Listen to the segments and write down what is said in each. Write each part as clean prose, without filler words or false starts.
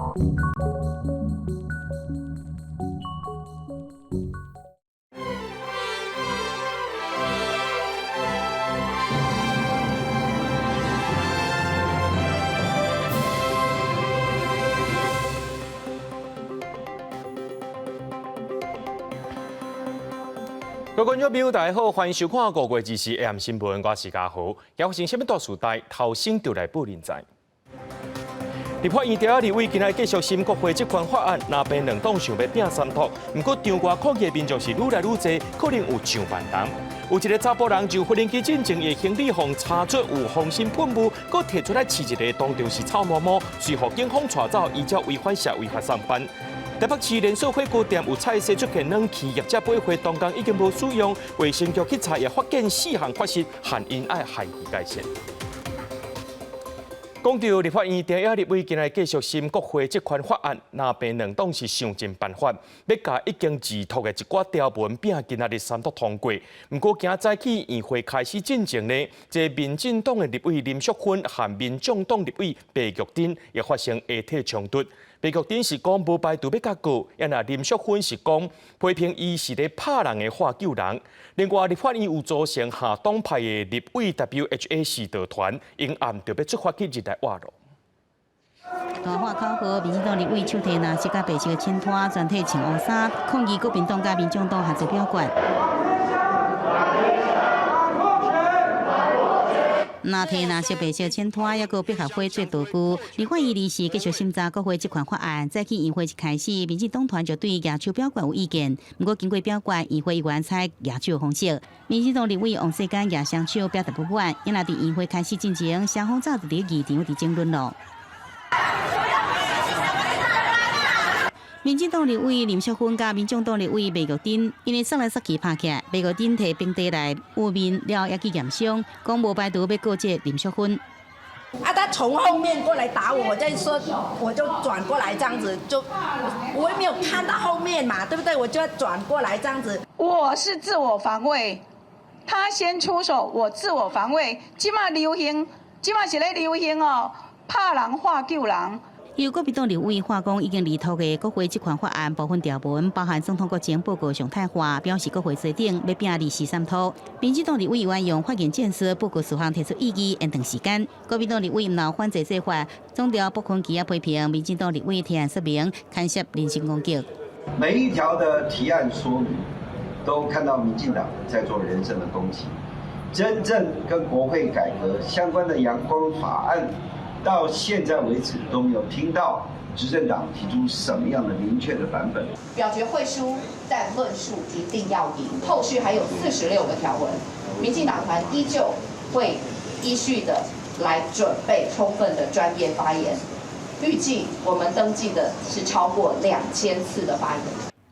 各位观众朋友，大家好，欢迎收看5月24日 AM 新闻，我是嘉豪。今发生什么大事代？头先就来报人知。立法院第一立委今日继续审国会这款法案，那边两党想要拼三读，不过场外抗议的民众是愈来愈多，可能有上万人。有一个查甫人就婚姻基进前的行李箱查出有芳心喷雾，佮摕出来试一个，当场是臭毛毛，随后警方带走，依照违反社违法上班。台北市连锁火锅店有菜色出现冷气，业者8月当天已经无使用，卫生局去查也发现4项缺失，含因爱害己改善。讲到立法院第一立委今日继续审国会这款法案，那边两党是想尽办法，要甲已经自读的一寡条文拼今日三读通过。不过今早起议会开始进前呢，这民进党的立委林淑芬和民众党立委白玉珍也发生下体冲突。白玉珍是讲无排除要甲告，那林淑芬是讲批评伊是咧拍人的化救人。另外，立法院有组成下党派的立委 WHA 示导团，因暗就要出发去日台活路。大化考核，民进党立委手提拿色甲白色的签拖，全体穿乌衫，抗议国民党甲民众党合作表决。那提拿色白色签拖，还有百合花做道具。立法院理事继续审查国会这款法案，早起议会一开始，民进党团就对举手表决有意见。不过经过表决，议会议员采举手方式。民进党立委王世坚举双手表达不满，因为伫议会开始进前，双方早就伫议场伫争论咯。民进党立委林淑芬甲民众党立委白玉珍，因为送来杀气拍起来，白玉珍摕冰袋来捂面了，也去验伤，讲无排除要告这林淑芬。他从后面过来打我，我再说我就转过来这样子，就我也没有看到后面嘛，对不对？我就要转过来这样子。我是自我防卫，他先出手，我自我防卫。即马流行，即马是咧流行哦，拍人化救人。由国民党立委化工已经离托的国会这款法案部分条文，包含总统国情报告常态化，表示国会决定要拼立誓三读。民进党立委员用法院建设报告事项提出异议，延长时间。国民党立委唔闹反制这法，总调不分歧啊批评民进党立委提案说明干涉人身攻击。每一条的提案说明，都看到民进党在做人身的攻击。真正跟国会改革相关的阳光法案。到现在为止都没有听到执政党提出什么样的明确的版本。表决会输，但论述一定要赢。后续还有46个条文，民进党团依旧会依序的来准备充分的专业发言。预计我们登记的是超过2000次的发言。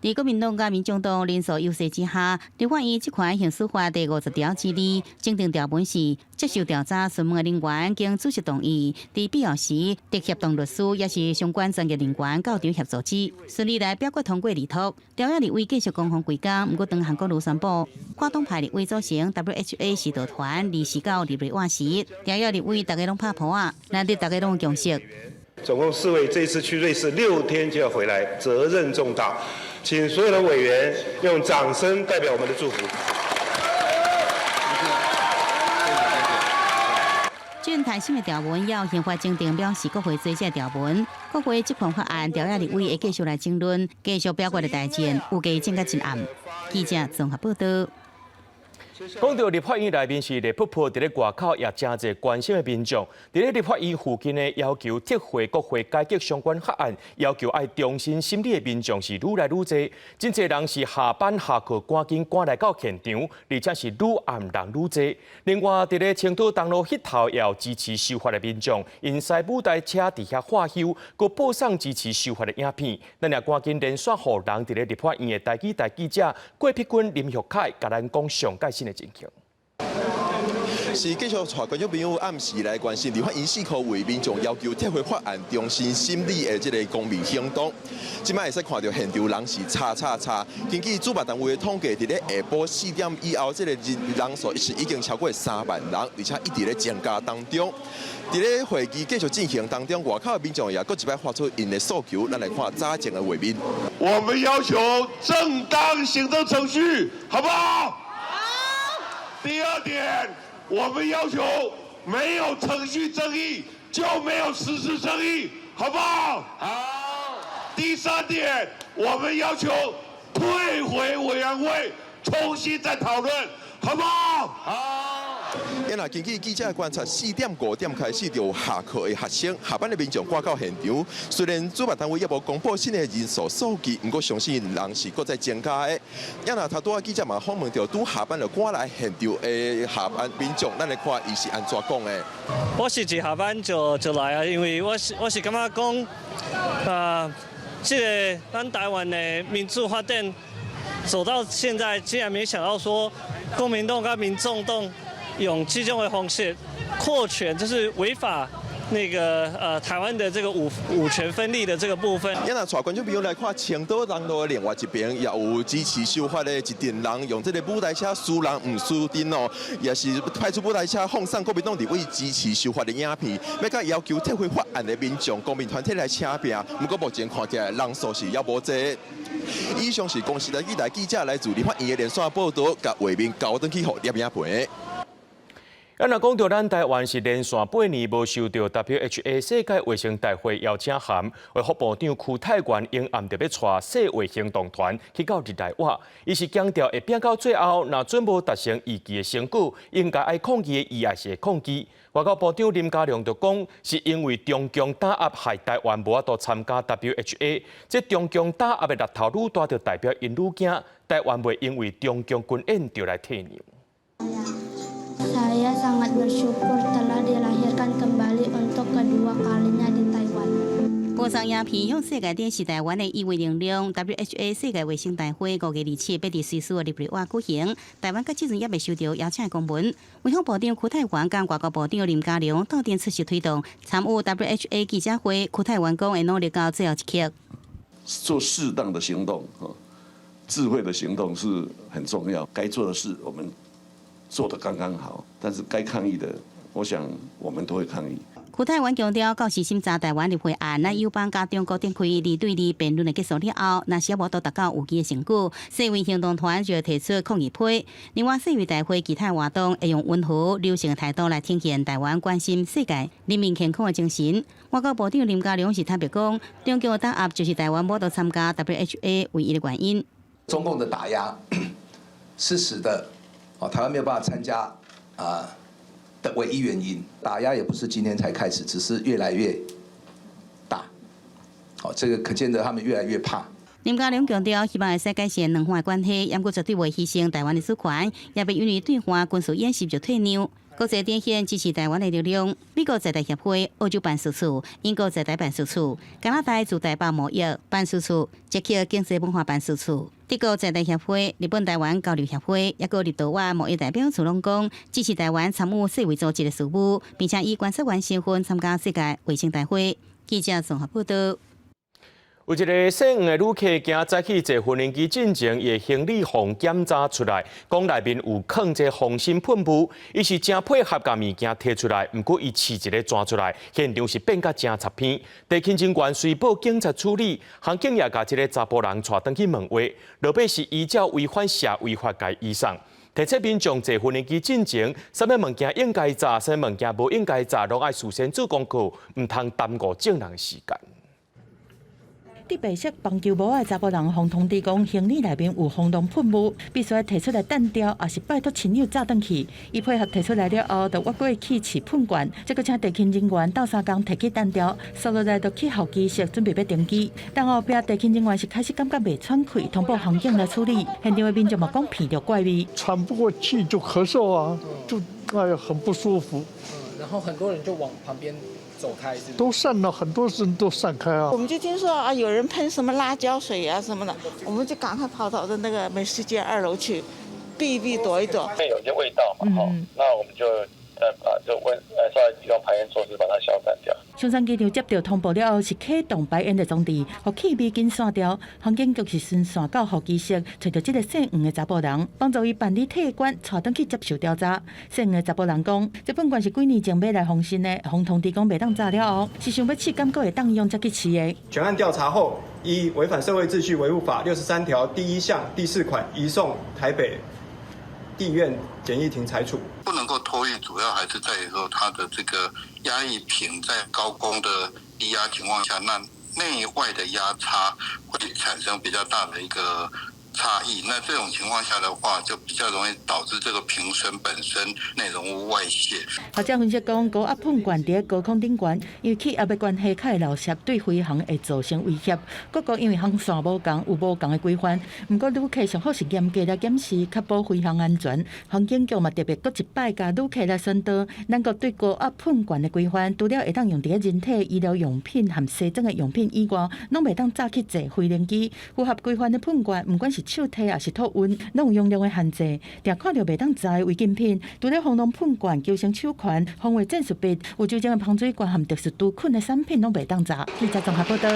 在国民党甲民众党人数优势之下，立法院这款刑事法第50条之2，正定条文是接受调查询问的人员经主席同意，在必要时得协同律师也是相关专业人员到场协助之，顺利来表决通过立托。调查立委继续攻防归港，不过当韩国瑜宣布，跨党派立委组成 WHA 示导团，离席到立委晚时，调查立委大家拢拍婆啊，难得大家拢有共识。总共4位，这一次去瑞士6天就要回来，责任重大。请所有的委员用掌声代表我们的祝福。这台新的条文要宪法正定表示国会追这条文，国会这款法案调查立委会继续来争论，继续表决的代志，有计正甲真暗。记者综合报道。讲到立法院内面是热扑扑，伫咧外口也真侪关心的民众，伫咧立法院附近呢要求撤回国会改革相关法案，要求爱重新审理的民众是愈来愈多，真侪人是下班下课赶紧赶来到现场，而且是愈暗人愈多。另外，伫咧青岛东路迄头也有支持修法的民众，因西舞台车伫遐化休，佮播送支持修法的影片，咱也赶紧连续互人伫咧立法院的台记者郭碧君、林玉凯，甲咱讲上届新的情形。是继续带观众朋友暗时来关心，立法院4号为民众要求撤回法案中心审理的这个公民行动。即摆会使看到现场人是叉。根据主办单位的统计，伫咧下晡4点以后，这个人数是已经超过3万人，而且一直咧增加当中。伫咧会议继续进行当中，外口的民众也搁一摆发出因的诉求，咱来看早前的画面。我们要求正当行政程序，好不好？好。第二点，我们要求没有程序正义就没有实质正义，好不好？好。第3点，我们要求退回委员会，重新再讨论，好不好？好。因根据记者观察，4点5点开始就有下课的学生、下班的民众赶到现场。虽然主办单位也无公布新的人数数据，不过相信人是搁在增加的。因头拄仔记者嘛访问到拄下班就赶来现场的下班民众，咱来看伊是安怎讲的。我是一下班就来啊，因为我是感觉讲，这个咱台湾的民主发展走到现在，竟然没想到说公民党跟民众党用这种的方式扩权，就是违法那个台湾的这个五权分立的这个部分。因带观众朋友来看，青岛人路的另外一边也有支持修法的一群人，用这个舞台车输人唔输阵哦，也是派出舞台车放上国民党立委支持修法的影片，要甲要求撤回法案的民众、公民团体来请拼。不过目前看起来人数是也无济。以上是公视台记者来自立法院的连线报道，甲画面交登去互摄影棚。咱若讲到咱台湾是连续8年无收到 WHO 世界卫生大会邀请函，为副部长邱泰源因暗特别带世卫行动团去到日内瓦，伊是强调会拼到最后，若准无达成预期的成果，应该爱抗议的，伊也是会抗议。外交部长林佳龙就讲，是因为中共打压害台湾无法度参加 WHO， 这中共打压的力头愈大，就代表因愈惊台湾袂因为中共军演就来退让。Saya sangat bersyukur telah dilahirkan kembali untuk kedua kalinya di Taiwan。播送影片向世界展示台湾的议会能量。WHO 世界卫生大会5月27日要伫瑞士的日内瓦举行，台湾到即阵也未收到邀请的公文。卫生部长邱泰源跟外交部长林佳龙斗阵出席推动参与 WHO 记者会。邱泰源讲会努力到最后一刻，做适当的行动，智慧的行动是很重要。该做的事我们做得刚刚好，但是该抗议的，我想我们都会抗议。邱泰源强调，到时审查台湾入会案，咱友邦甲中国展开2对2辩论的结束了后，若是无达到有期的成果，世卫行动团就要提出抗议批。另外，世卫大会其他活动会用温和、柔性的态度来体现台湾关心世界人民健康的精神。外交部长林佳龙是特别讲，中共的打压就是台湾无法参加 WHO 唯一的原因。中共的打压是使得台湾没有办法参加的唯一原因。打压也不是今天才开始，只是越来越大。这个可见得他们越来越怕。林佳龙强调，希望会使改善两岸关系，也绝对袂牺牲台湾的主权，也袂因为对华军事演习就退让。国际展现支持台湾的力量。美国在台协会、澳洲办事处、英国在台办事处、加拿大驻台北贸易办事处、捷克经济文化办事处、德国在台协会、日本台湾交流协会，也个立陶宛贸易代表处拢讲支持台湾参与世卫组织的事务，并且以观察员身份参加世界卫生大会。记者综合报道。有一个姓黄的旅客，惊早起坐无人机进前，伊行李封检查出来，讲内面有藏一防身喷雾，伊是真配合甲物件摕出来，毋过伊试一个抓出来，现场是变甲真插片。地勤警员随报警察处理，航警也甲这个查甫人带转去问话，落尾是依照违反社违法界移送。提醒民众坐无人机进前，什么物件应该查，什么物件无应该查，拢爱事先做功课，毋通耽误正人时间。伫白色棒球帽的查甫人，互通知讲行李内面有防毒喷雾，必须摕出来弹掉，也是拜托亲友炸转去。伊配合摕出来了后，就越过去试喷管，再搁请地勤人员斗3工摕去弹掉，收落来就去候机室准备要登机。但后壁地勤人员是开始感觉袂喘气，通报航警来处理。现场的民众嘛讲闻到怪味，喘不过气就咳嗽啊，就很不舒服。然后很多人就往旁边走开，是都散了，很多人都散开啊。我们就听说有人喷什么辣椒水啊什么的，我们就赶快跑到的那个美食街2楼去避一避躲一躲。会有些味道嘛，那我们就把这稍微提供排烟措施，把它消散掉。松山机场接到通报了后，是启动排烟的装置，互气味紧散掉。航警局是顺线到候机室，找到这个姓黄的查甫人，帮助伊办理退管，带回去接受调查。姓黄的查甫人讲，这本馆是几年前买来封新的，通通知讲袂当炸了后，是想要试敢阁会当用才去试的。全案调查后，依违反社会秩序维护法63条第1项第4款移送台北地院检疫庭裁处。不能够托运，主要还是在于说它的这个压抑品在高功的低压情况下，那内外的压差会产生比较大的一个差异。那这种情况下的话，就比较容易导致这个瓶身本身内容物外泄。学者分析讲，高压喷管伫高空顶悬，因为气压的关系，较会漏泄，对飞行会造成威胁。各国因为航线无同，有无同的规范。不过，旅客上好是严格来检视，确保飞行安全。航警局嘛特别搁一摆甲旅客来宣导，咱国对高压喷管的规范，除了会当用伫人体医疗用品和西装的用品以外，拢袂当早去坐飞行机。符合规范的喷管，不管是手体也是吐温，拢有用量的限制。常看到袂当炸的违禁品，除了防狼喷管、救生手环、防卫战术笔，有酒精的防水罐和特殊毒菌的产品，拢袂当炸。记者综合报道。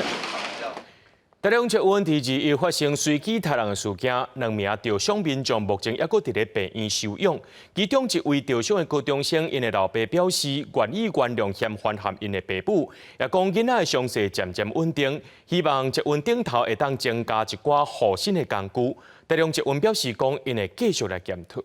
台中捷运第2又发生随机杀人的事件，2名受伤民众目前还佫伫咧病院收养。其中一位受伤的高中生，因的老爸表示愿意原谅嫌犯和因的爸母，也讲囡仔的伤势渐渐稳定，希望捷运顶头会当增加一寡护身的工具。台中捷运表示讲，因会继续来检讨。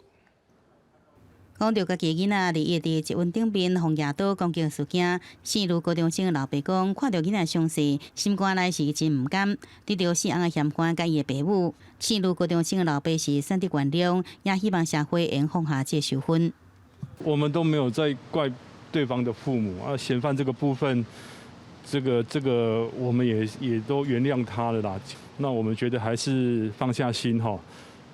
讲到家己囡仔伫夜伫捷运顶边互压倒攻击事件，4路高中生的老爸讲，看到囡仔伤势，心肝内是真毋甘，得到4翁的嫌犯甲伊的爸母。4路高中生的老爸是善地原谅，也希望社会能放下这纠纷。我们都没有在怪对方的父母啊，嫌犯这个部分，这个我们也都原谅他了啦。那我们觉得还是放下心哈。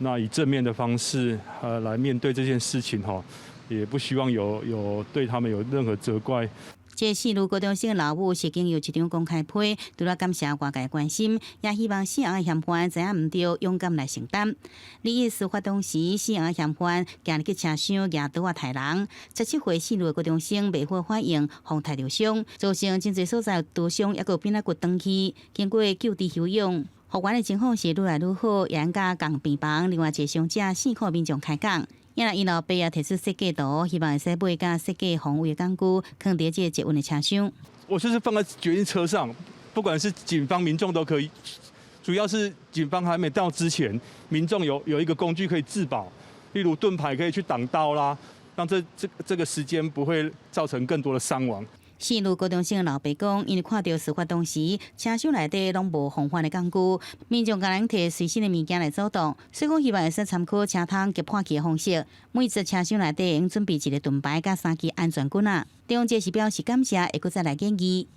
那以正面的方式来面对这件事情哈，也不希望有对他们有任何责怪。这4路高中生的老母是经由一张公开批，除了感谢外界关心，也希望4翁的嫌犯知影毋对，勇敢来承担。利益事发当时，4翁的嫌犯行入去车厢举刀杀人，17岁4路的高中生未获反应，互杀着伤，造成真侪所在刀伤，抑个变啊骨断去。经过救治休养。复原的情况是愈来愈好，也甲共病房另外一个伤者4个民众开讲。因为伊老爸也提出设计图，希望会使买甲设计防卫的工具，放伫这捷运的车厢。我就是放在捷运车上，不管是警方、民众都可以。主要是警方还没到之前，民众有一个工具可以自保，例如盾牌可以去挡刀啦，让这个时间不会造成更多的伤亡。4路高中生的老爸讲，因为看到事发当时，车厢内底拢无防范的工具，民众甲人摕随身的物件来阻挡，所以讲希望会使参考车窗夹破去的方式，每一只车厢内底应准备一个盾牌甲3支安全棍啊。地方这是表示感谢，会阁再来建议。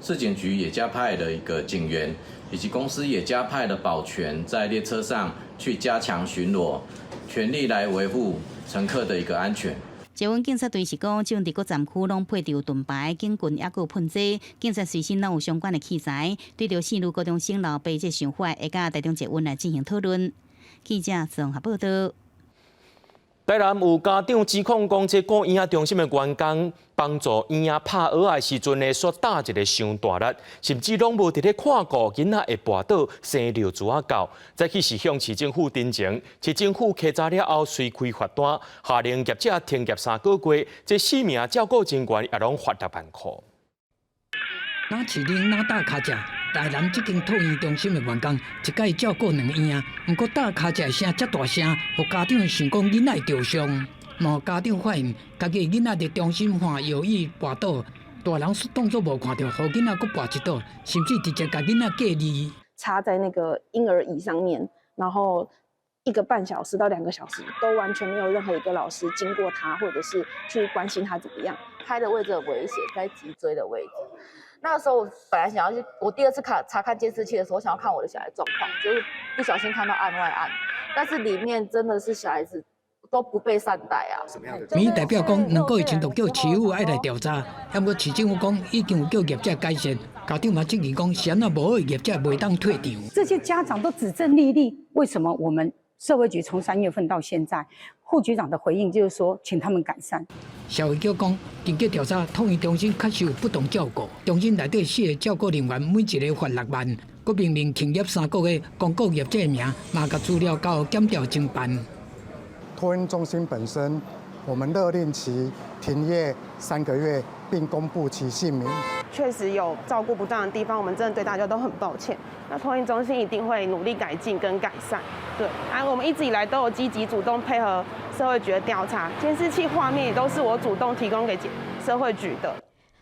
市检局也加派了一个警员，以及公司也加派了保全在列车上去加强巡逻，全力来维护乘客的一个安全。捷运警察队是讲，捷运伫各站区拢配有盾牌、警棍，也有喷剂，警察随身拢有相关的器材。对着4路高中生老爸这想法，会甲台中捷运来进行讨论。记者综合报道。台南有家长指控讲，这顾婴仔中心的员工帮助婴仔拍蚵仔时阵呢，煞打一个伤大力，甚至拢无伫咧看顾囡仔会跌倒生流珠仔狗。再去是向市政府申请，市政府稽查了后，随开罚单，下令业者停业3个月。这4名照顾人员也拢罚6万块。哪市林哪打卡者，台南这间托婴中心的员工，一家照顾2个婴仔，不过打卡者声遮大声，互家长想讲囡仔会受伤。某家长发现，家己囡仔伫中心换药椅跌倒，大人当作无看到，互囡仔佫跌一倒，甚至直接甲囡仔隔离。插在那个婴儿椅上面，然后1个半小时到2个小时，都完全没有任何一个老师经过他，或者是去关心他怎么样。拍的位置很危险，在脊椎的位置。那个时候我本来想要去，我第2次查看监视器的时候，我想要看我的小孩状况，就是不小心看到案外案，但是里面真的是小孩子都不被善待啊。民意代表讲，2个月前就叫市府爱来调查，不过市政府讲已经有叫业者改善，家长嘛质疑讲，是安那无好业者袂当退场。这些家长都指证莉莉，为什么我们社会局从3月份到现在，副局长的回应就是说，请他们改善。社会局讲，经过调查，统一中心确实有不当照顾，中心内底4个照顾人员每一个罚6万，佮命令停业3个月，公告业者名，嘛甲资料交检调侦办。托婴中心本身，我们勒令其停业3个月，并公布其姓名。确实有照顾不当的地方，我们真的对大家都很抱歉。那托婴中心一定会努力改进跟改善。对，我们一直以来都有积极主动配合社会局的调查，监视器画面也都是我主动提供给社会局的。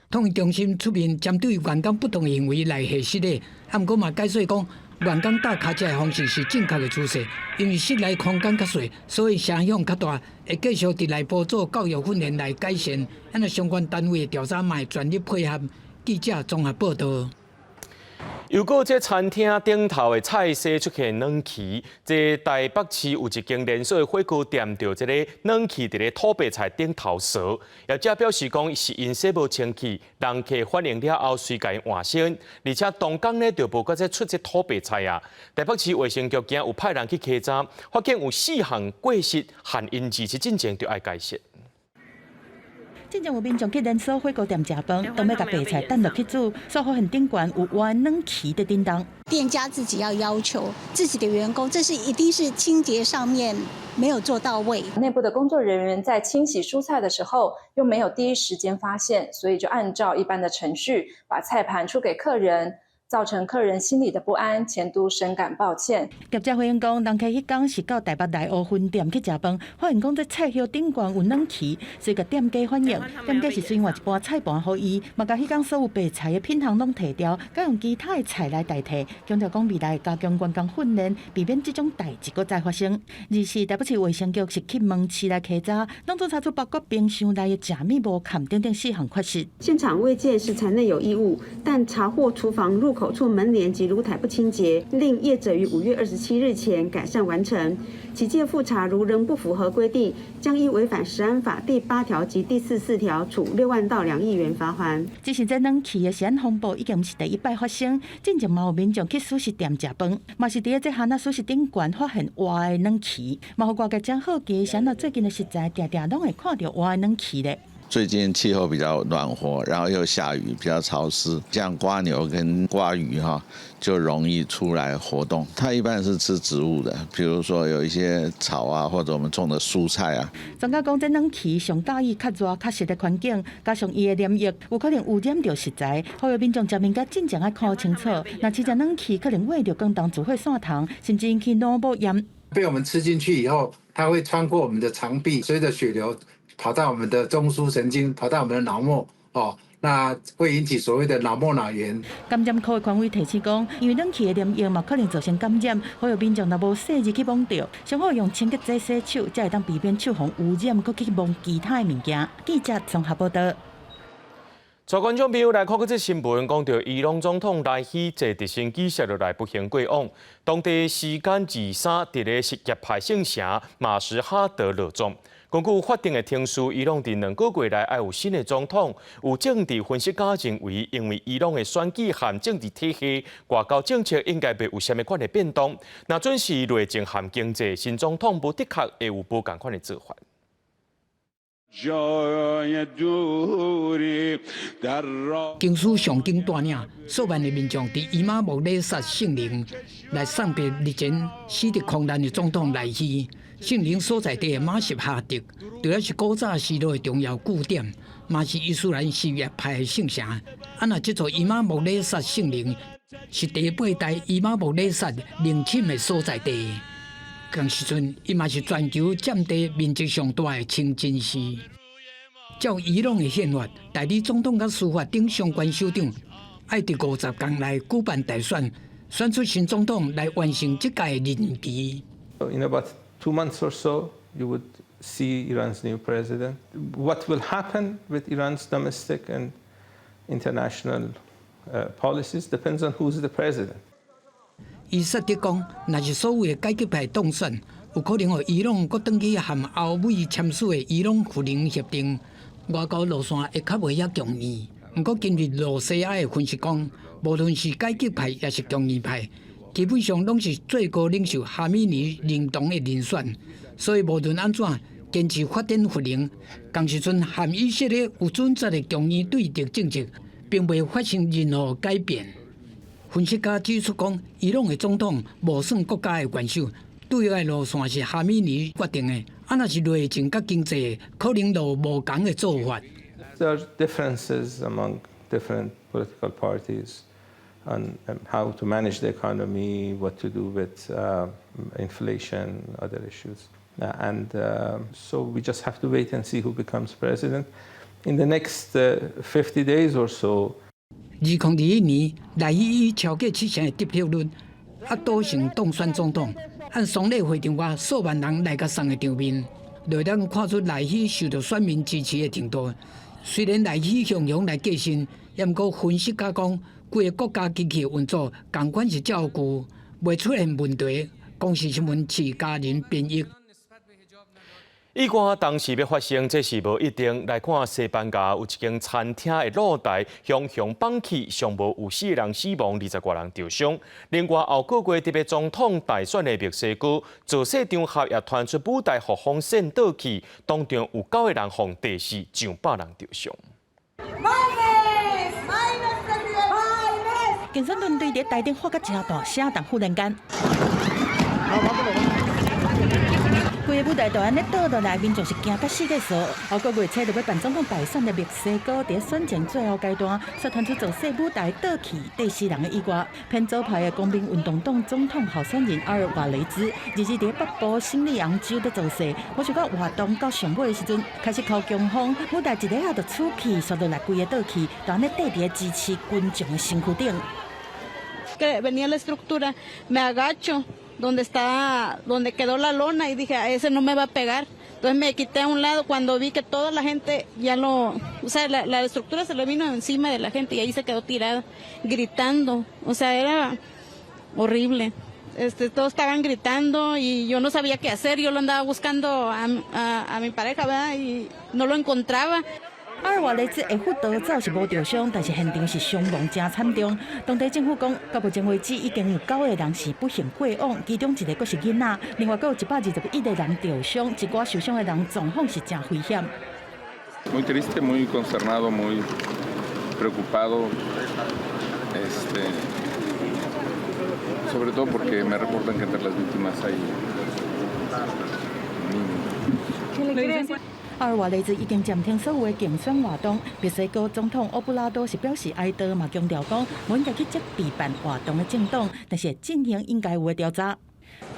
统一中心出面针对员工不当行为来下失礼，毋过嘛解释讲，员工打卡车的方式是正确的姿势，因为室内空间较小，所以声响较大，会继续伫内部做教育训练来改善。咱相关单位的调查嘛会全力配合。记者综合报道。又过这餐厅顶头的菜色出现冷气，这台北市有一间连锁的火锅店，着这个冷气伫咧土白菜顶头烧。业者表示讲是因洗无清气，人客反映了后随家换新，而且当天呢就无搁再出这土白菜啊。台北市卫生局竟有派人去稽查，发现有4项过失含因二是进前就要解释。进前有民众去连锁火锅店食饭，当要甲白菜等落去煮，售货很顶悬有活冷气的叮当。店家自己要要求自己的员工，这是一定是清洁上面没有做到位。内部的工作人员在清洗蔬菜的时候，又没有第一时间发现，所以就按照一般的程序把菜盘出给客人。造成客人心里的不安，前都深感抱歉。业者回应讲，人客迄天是到台北内湖分店去食饭，发现讲这菜叶顶悬有冷气，所以甲店家反映，店家是先换一盘菜盘给伊，嘛甲迄天所有白菜的品项拢提掉，改用其他的菜来代替。强调讲未来加强员工训练，避免这种代志搁再发生。二是台北市卫生局是去门市来稽查，拢总查出包括冰箱内的假面无砍等等4项缺失。现场未见食材内有异物，但查获厨房入口处门帘及炉台不清洁，令业者于5月27日前改善完成。其届复查如仍不符合规定，将依违反食安法第8条及第44条处6万到2亿元罚锾。只是这冷气的食安风暴已经不是第一摆发生，之前嘛有民众去素食店食饭，嘛是伫这汉仔素食顶悬发现活的冷气，嘛互外界真好奇，想到最近的食材常常拢会看到活的冷气咧。最近气候比较暖和，然后又下雨，比较潮湿，像瓜牛跟瓜鱼就容易出来活动。它一般是吃植物的，比如说有一些草啊，或者我们种的蔬菜啊。专家讲，这冷气上介意较热较湿的环境，加上伊的黏液，有可能污染到食材。呼吁民众食面甲真正爱看清楚，若吃只冷气可能喂着更重煮会散糖，甚至引起脑膜炎。被我们吃进去以后，它会穿过我们的肠壁，随着血流跑到我们的中枢神经，跑到我们的脑膜，那会引起所谓的脑膜脑炎。感染科的权威提醒讲，因为冷气的黏液嘛可能造成感染，呼吁民众若无细日去摸到，上好用清洁剂洗手，才会当避免手防污染，佮去摸其他的物件。记者综合报道。在观众朋友来看这新闻，讲到伊朗总统来希坐直升机驶落来不幸过往，当地时间23日，伫咧什叶派圣城马什哈德落葬。根据法定的程序，伊朗伫2个月内要有新的总统。有政治分析家认为，因为伊朗的选举和政治体系、外交政策应该袂有虾米款的变动。若准是内政和经济，新总统无的确会有无共款的做法。经书上经大领，数万的民众伫伊玛目勒萨圣陵来送别日前死伫空难的总统来希。圣陵所在地的马什哈德，除了是古早希罗的重要据点，嘛是伊斯兰什叶派的圣城。那这座伊玛目勒萨圣陵是第8代伊玛目勒萨陵寝的所在地。同时阵，伊嘛是全球占地面积上大的清真寺。照伊朗的宪法，代理总统甲司法等相关首长，要伫50天内举办大选，选出新总统来完成这届的任期。In about 2 months or so, you would see Iran's new president. What will happen with Iran's domestic and international policies depends on who's the president. 伊说得讲，若是所谓的解决派当选，有可能让伊朗搁转去和欧美签署的伊朗核能协定，外交路线会较袂遐强硬。不过，今日罗西亚的分析讲，无论是解决派也是强硬派，基本上拢是最高领袖哈米尼认同的人选，所以无论安怎，坚持发展和平。同时阵，含以色列有准则的强硬对敌政策，并未发生任何改变。分析家指出讲，伊朗的总统无算国家的元首，对外路线是哈米尼决定的。若是内政甲经济，可能就无同的做法。There are differences among different political parties on how to manage the economy, what to do with inflation, other issues. So we just have to wait and see who becomes president. In the next 50 days or so. 2021年，赖希以超过70%的得票率压倒性当选总统。按双礼会场外数万人来甲送的场面，就当看出赖希受到选民支持的程度。虽然赖希向阳来继承，也毋过分析家讲，规个国家机器运作共款是照顾，未出现问题。公司新闻是家人编译。意外当时要发生，这是无一定。来看西班牙有一间餐厅的露台向放起，上无有4人死亡，20多人受伤。另外，后个月特别总统大选的墨西哥，造势场合也传出舞台互风扇倒去，当中有9个人碰地势，上百人受伤。竞选团队伫台顶发甲真大声，但忽然间。规个舞台大安尼倒落来，民众是惊到死个数。后个月初就要办总统大选的墨西哥，伫选前最后阶段，却传出造势舞台倒去第4人的意外。偏左派的公民运动党总统候选人阿尔瓦雷兹，日伫北部圣利昂州伫造势。我想到活动到上尾的时阵，开始靠强风，舞台一下就出去，摔落来规个倒去，就安尼缀伫支持群众的身躯顶。Venía la estructura, me agacho donde quedó la lona y dije, a ese no me va a pegar. Entonces me quité a un lado cuando vi que toda la gente o sea, la estructura se le vino encima de la gente y ahí se quedó tirada, gritando. O sea, era horrible. Todos estaban gritando y yo no sabía qué hacer. Yo lo andaba buscando a mi pareja, ¿verdad? Y no lo encontraba. 阿尔瓦雷兹的副导走是无受伤，但是现场是伤亡真惨重。当地政府讲，到目前为止已经有9个人是不幸过往，其中1个阁是囡仔，另外阁有121个人受伤，一寡受伤的人状况是真危险。Muy triste, muy consternado, muy preocupado, sobre todo porque me reportan que entre las víctimas hay niños. 阿尔瓦雷兹已经暂停所有的竞选活动。墨西哥总统欧布拉多是表示哀悼，嘛强调讲，无应该去责备办活动的政党，但是进行应该有的调查。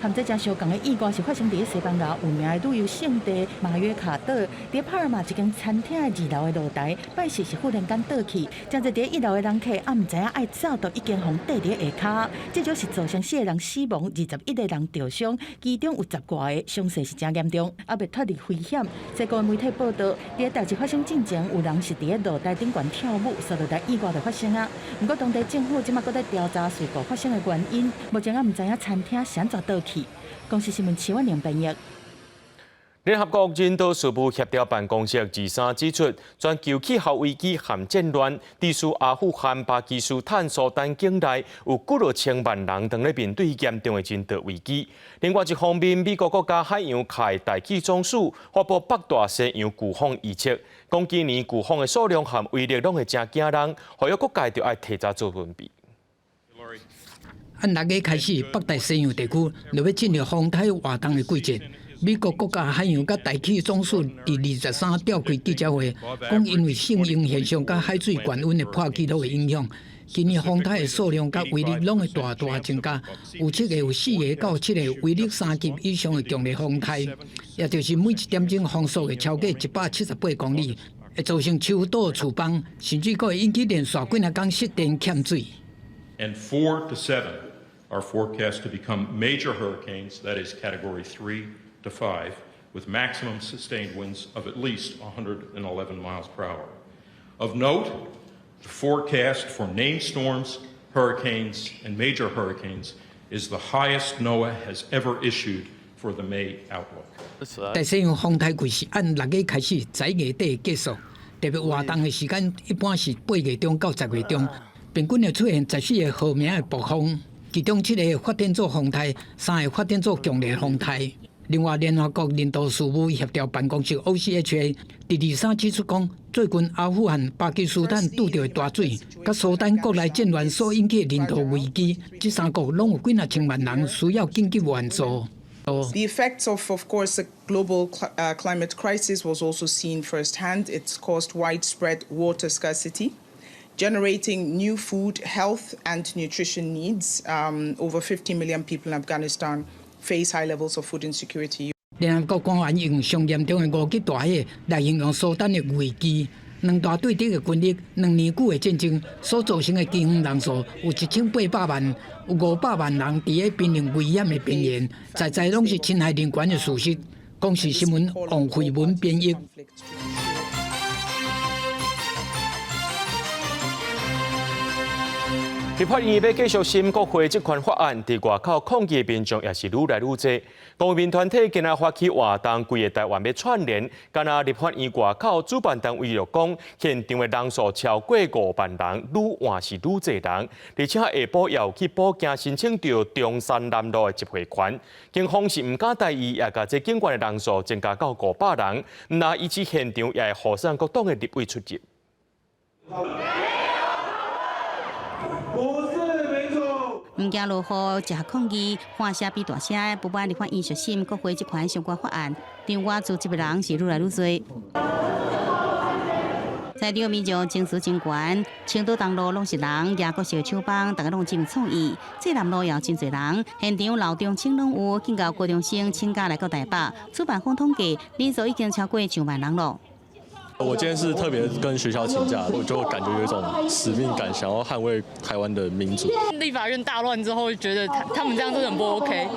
和这正相共的意外是发生伫西班牙有名的旅游胜地马约卡岛，伫帕尔马一间餐厅的2楼的露台，摆设是忽然间倒去，真侪伫1楼的人客也唔知影爱走到已经互缀伫下骹，这就是造成4个人死亡，21个人受伤，其中有10多个伤势是真严重，也未脱离危险。西国媒体报道，伫代志发生之前，有人是伫露台顶悬跳舞，所落台意外就发生啊。不过当地政府即马搁在调查事故发生的原因，目前也唔知影餐厅是安怎倒去。公司新闻齐婉玲编译。联合国人道事务协调办公室23指出，全球气候危机含战乱，地区阿富汗、巴基斯坦、苏丹境内有几落千万人正在面对严重的人道危机。另外一方面，美国国家海洋暨大气总署发布北大西洋飓风预测，讲今年飓风的数量和威力拢会真惊人，呼吁各界就要提早做准备。按6月开始，北大西洋地区就要进入风台活动的季节。美国国家海洋甲大气总署伫23召开记者会，讲因为性影现象甲海水悬温的破纪录的影响，今年风台的数量甲威力拢会大大增加。有7个有4个到7个威力3级以上的强烈风台，也就是每1点钟风速会超过178公里，会造成树倒厝崩，甚至佫会引起连续几啊天失电欠水。And 4 to 7 are forecast to become major hurricanes, that is Category 3 to 5, with maximum sustained winds of at least 111 miles per hour. Of note, the forecast for named storms, hurricanes, and major hurricanes is the highest NOAA has ever issued for the May outlook. 大西洋风台季是按6月开始，10月底结束，特别活动的时间一般是8月中到10月中，平均会出现14个号名的暴风。其中7个发展做风台，3个发展做强烈风台。另外，联合国人道事务协调办公室 OCHA 第23指出讲，最近阿富汗、巴基斯坦拄到的大水，甲苏丹国内战乱所引起的人道危机，这3国拢有几千万人需要紧急援助。The effects of course, the global climate crisis was also seen firsthand. It's caused widespread water scarcity, generating new food, health, and nutrition needs. Over 50 million people in Afghanistan face high levels of food insecurity. 联合国官员用上严重的5级大火来形容苏丹的危机。两大对敌的军力，2年久的战争所造成的饥荒人数有1800万，有500万人伫咧濒临危险的边缘，在拢是侵害人权的事实。公视新闻王慧文编译。立法院要继续审国会这款法案，伫外口抗议的民众也是愈来愈多。公民团体今仔发起活动，规个台湾要串联。今仔立法院外口主办单位就讲，现场的人数超过5万人，愈换是愈侪人，而且下晡也有去报警申请到中山南路的集会权。警方是唔敢大意，也甲这警官的人数增加到500人，那以至现场也会互相各党的立委出席。唔惊落雨，集合抗议，喊声比大声，不满立法院实审国会这款相关法案，场外组织的人是愈来愈多。在场民众情绪真悬，青岛东路拢是人，亚国小手帮，大家拢真创意。这南路也有真侪人，现场楼中青拢有，警告高中生请假来到台北。主办方统计，人数已经超过1万人了。我今天是特别跟学校请假，我就感觉有一种使命感，想要捍卫台湾的民主。立法院大乱之后，觉得他们这样真的很不 OK，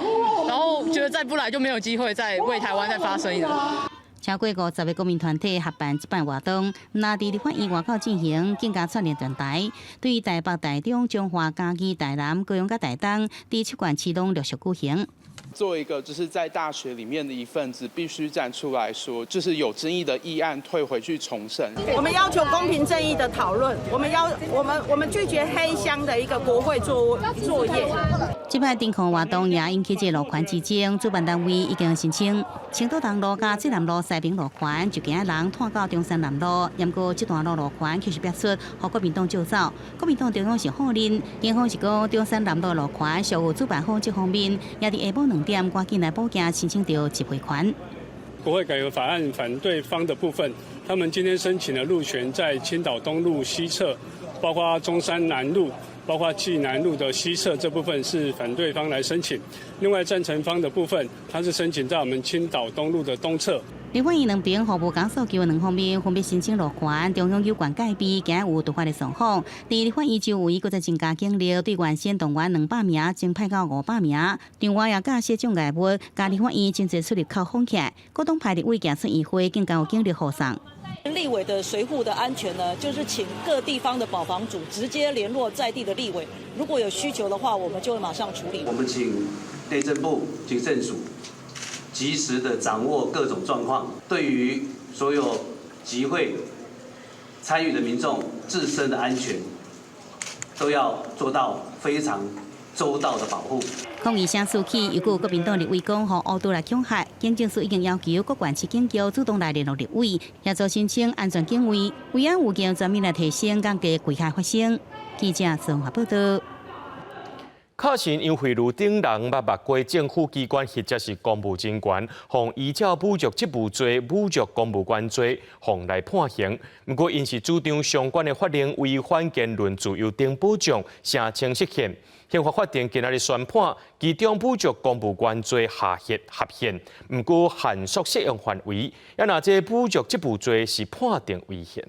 然后觉得再不来就没有机会再为台湾再发声音了。超过50个公民团体合办这办活动，那伫立法院外口进行，更加串联电台。对于台北、台中、彰化、嘉义、台南、高雄、甲台东，第7馆启动陆续举行。做一个就是在大学里面的一份子，必须站出来说，就是有争议的议案退回去重审。我们要求公平正义的讨论，我们拒绝黑箱的一个国会作业。这摆顶控活动也引起这路权之争，主办单位已经申请青岛东路加济南路西边路权，就惊人拖到中山南路，不过这段路权其实表出，和国民党照走。国民党中央是否认？警方是讲中山南路路权属于主办方这方面，也伫下晡2点赶紧来报警申请到集会权。国会改革法案反对方的部分，他们今天申请了路权在青岛东路西侧，包括中山南路。包括济南路的西侧这部分是反对方来申请，另外赞成方的部分，它是申请在我们青岛东路的东侧。立法院2边服务讲诉求2方面分别申请路权，中央有关改变，今有突发的状况。第立法院周围搁再增加警力，对原先动员200名，增派到500名。场外也架设障碍物，加立法院真侪出入口封起来，各党派立委行出议会，更加有警力护送。立委的随护的安全呢，就是请各地方的保防组直接联络在地的立委，如果有需求的话，我们就会马上处理。我们请内政部、警政署及时的掌握各种状况，对于所有集会参与的民众自身的安全，都要做到非常周到的保护。抗议声四起，又有国民党立委讲，和乌都来恐吓，警政署已经要求各县市警局主动来联络立委，协助申请安全警卫，为安有经全面来提升降低危害发生。记者综合报道。确实，因为路顶人捌过政府机关或者是公务人员，互依照侮辱职务罪、侮辱公务员罪，互来判刑。不过，因是主张相关的法令违反言论自由等保障，成清晰宪。宪法法庭今仔日宣判，其中侮辱公务员罪合宪，不过限缩适用范围，也若这侮辱职务罪是判定违宪。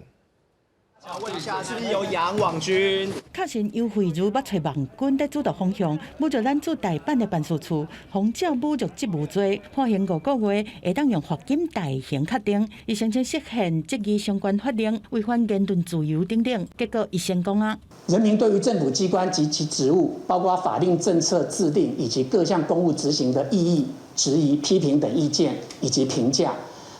问一下，是不是有杨网军？确实有贿赂捌找网军在主导方向，侮辱咱驻台办的办事处，防照侮辱职务罪，判刑5个月，会当用罚金大刑确定。伊声称释宪质疑相关法令违反言论自由等等，结果伊先讲啊。人民对于政府机关及其职务，包括法令、政策制定以及各项公务执行的意义、质疑、批评等意见以及评价，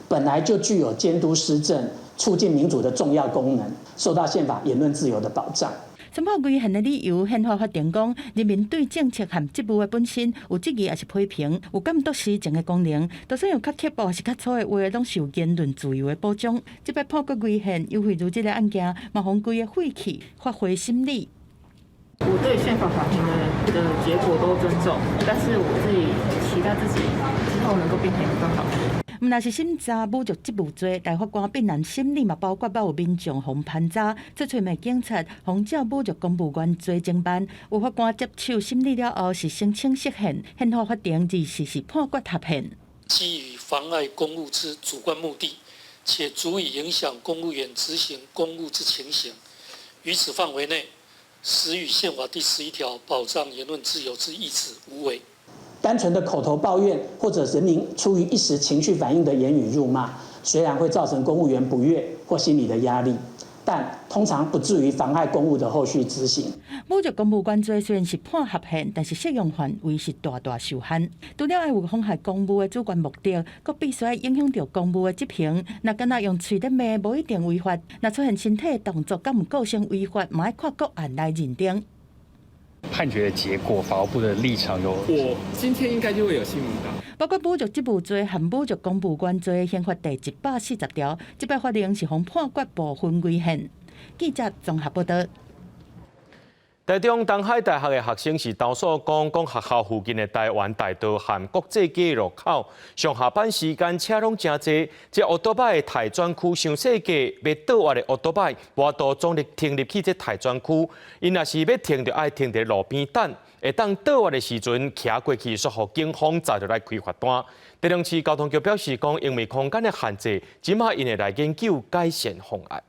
本来就具有监督施政、促进民主的重要功能，受到宪法言论自由的保障。宣判违宪的理由，宪法法庭讲，人民对政策和职务的本身有质疑也是批评，有监督施政的功能，就算用较刻薄是较粗的话，拢受言论自由的保障。这摆判决违宪，又会如这个案件，嘛互规个废弃，发挥心理。我对宪法法庭的结果都尊重，但是我自己期待自己之后能够变成一个更好的人。毋但是审查侮辱职务罪，大法官必然审理嘛，包括有民众互攀查，出催命警察防照侮辱公务员罪侦办。有法官接手审理了后，是申请释宪，宪法法庭24时判决合宪。基于妨碍公务之主观目的，且足以影响公务员执行公务之情形，于此范围内，实与宪法第11条保障言论自由之意旨无违。单纯的口头抱怨或者人民出于一时情绪反应的言语辱骂，虽然会造成公务员不悦或心理的压力，但通常不至于妨碍公务的后续执行。侮辱公务员罪虽然是判合宪，但是适用范围是大大受限。除了要有妨害公务的主观目的，阁必须影响到公务的执行。若敢若用嘴咧骂，无一定违法；若出现身体动作，敢唔构成违法，嘛要看个案来认定。判决的结果，法务部的立场有，我今天应该就会有新闻稿。包括侮辱职务罪和侮辱公务员罪，宪法第140条，这摆法令是互判决部分违宪。记者综合报道。台中东海大学的学生是投诉讲学校附近的台湾大道和国际街路口上下班时间车拢真多，这奥多拜的台专区上细街要倒弯的奥多拜，无多总力停入去这台专区，因若是要停就爱停在路边等，会当倒弯的时阵骑过去，煞互警方查着来开罚单。台中市交通局表示讲，因为空间的限制，今麦因会来研究改善方案。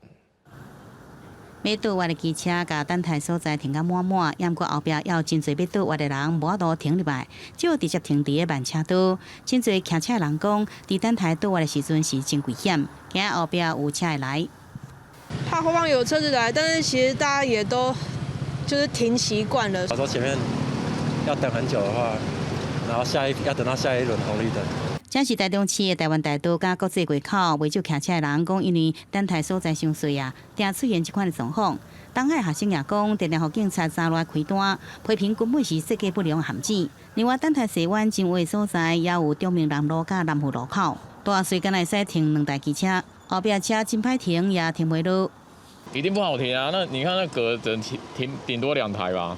要倒弯的机车，甲等待所在停甲满满，也毋过后壁也有真侪要倒弯的人无法度停入来，只有直接停伫个慢车道。真侪骑车的人讲，伫等待倒弯的时阵是真危险，惊后壁有车会来。怕后方有车子来，但是其实大家也都就是停习惯了。有时候前面要等很久的话，然后要等到下一轮红绿灯。这是台中市的台湾大道甲国际街口，未少骑车的人讲，因为等待所在伤水啊，定出现这款的状况。东海学生也讲，常常互警察查落开单，批评根本是设计不良的陷阱。另外，等待西湾真远所在也有中明南路甲南湖路口，大水敢会使停2台机车，后壁车真歹停也停袂落。一定不好停啊！那你看那格只能停顶多2台吧？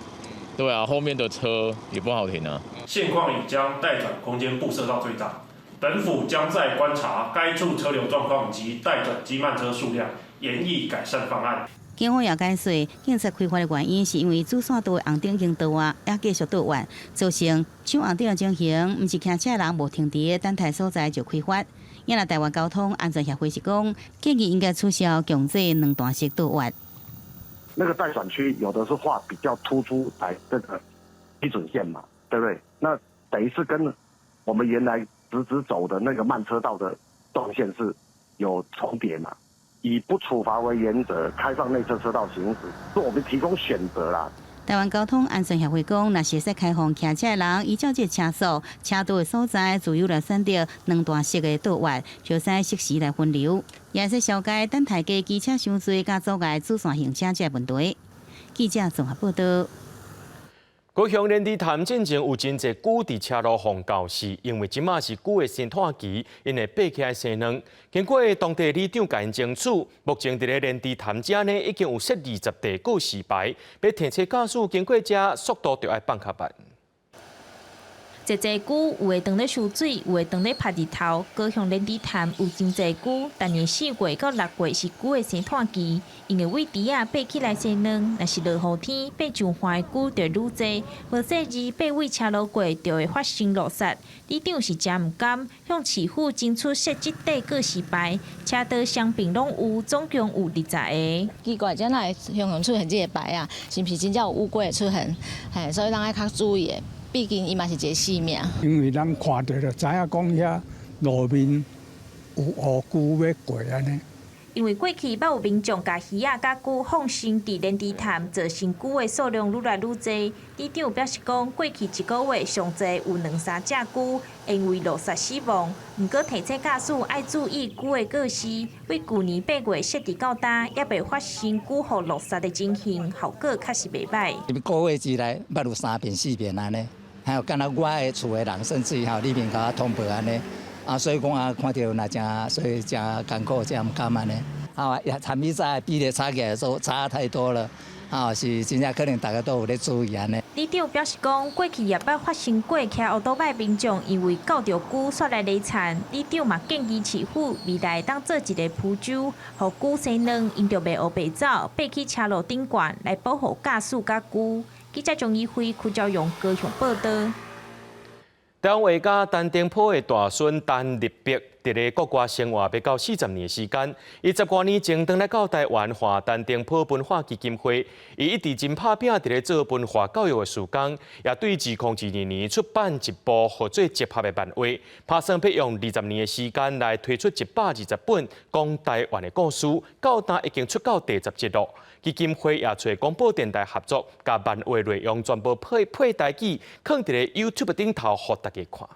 对啊，后面的车也不好停啊。现况已将待转空间布设到最大。本府将在观察该处车流状况及待转机慢车数量，研议改善方案。警方也解释，警察开发的原因是因为主线道的红灯已经倒弯，也继续倒弯，造成抢红灯的情形。毋是骑车人无停伫等待所在就开发。因为台湾交通安全协会是讲，建议应该取消强制2段式倒弯。那个待转区有的是画比较突出来这个基准线嘛，对不对？那等于是跟我们原来直走的那个慢车道的动线是有重叠嘛？以不处罚为原则，开放内侧车道行驶，是我们提供选择啦。台湾交通安全协会讲，若是使开放骑车的人，依照这车速、车道的所在，自由来选择2段式的倒弯，就使适时来分流，也使消解等待机机车伤多甲阻碍主线行车这问题。记者综合报道。高雄莲池潭进前有真侪龟伫车路上告死，因为即马是龟的生产期，因会爬起来生卵。经过当地里长甲因争取，目前伫咧莲池潭遮呢已经有20地过示牌，要停车驾驶经过遮速度就要放较慢。侪侪龟有的当咧游水，有的当咧晒日头。高雄莲池潭有真侪龟，但年4月到6月是龟的生产期，因为喂猪仔爬起来生卵，若是落雨天，爬上花的龟就愈多，无细日爬喂车路过就会发生落雪。里长是真毋甘，向市府争取设置地告示牌，车道双边拢有，总共有20个。奇怪，怎来向用出现这个牌啊？是毋是真正有乌龟的出现？嘿，所以咱爱较注意的。毕竟伊嘛是一个性命。因为咱看到就知影讲遐路面有乌龟要过安尼，因为过去捌有民众甲鱼仔甲龟放生伫莲池潭，造成龟的数量愈来愈多。里长表示讲，过去一个月上侪有2-3只龟因为落雪死亡。毋过提醒驾驶爱注意龟的个性，为去年8月设置到今，也未发生龟互落雪的情形，效果确实袂歹。个月之内捌有3遍4遍安尼，还有敢若我的厝的人，甚至里面甲我通报安尼。所以讲看到那真，所以真艰苦，真唔甘安尼。参比赛比例差起来说差太多了，是真正可能大家都有咧注意安尼。里长表示讲，过去也捌发生过骑乌多摆民众因为搞着龟煞来累残，里长嘛建议市府未来当做一个浮洲，互龟生卵因着袂学白走，爬去车路顶悬来保护驾驶甲龟。记者张义辉、邱兆勇高雄报道。台湾画家陈定波的大孙陈立碧，伫咧国外生活要到40年的时间。伊10多年前回来到台湾画陈定波文化基金会，伊一直真拍拼伫咧做文化教育的事工，也对2012年出版一部合作结合的漫画，打算要用20年的时间来推出120本讲台湾的故事。到今已经出到第10集了。基金会也找广播电台合作，把漫画内容全部配台语，放伫咧 YouTube 顶头，互大家看。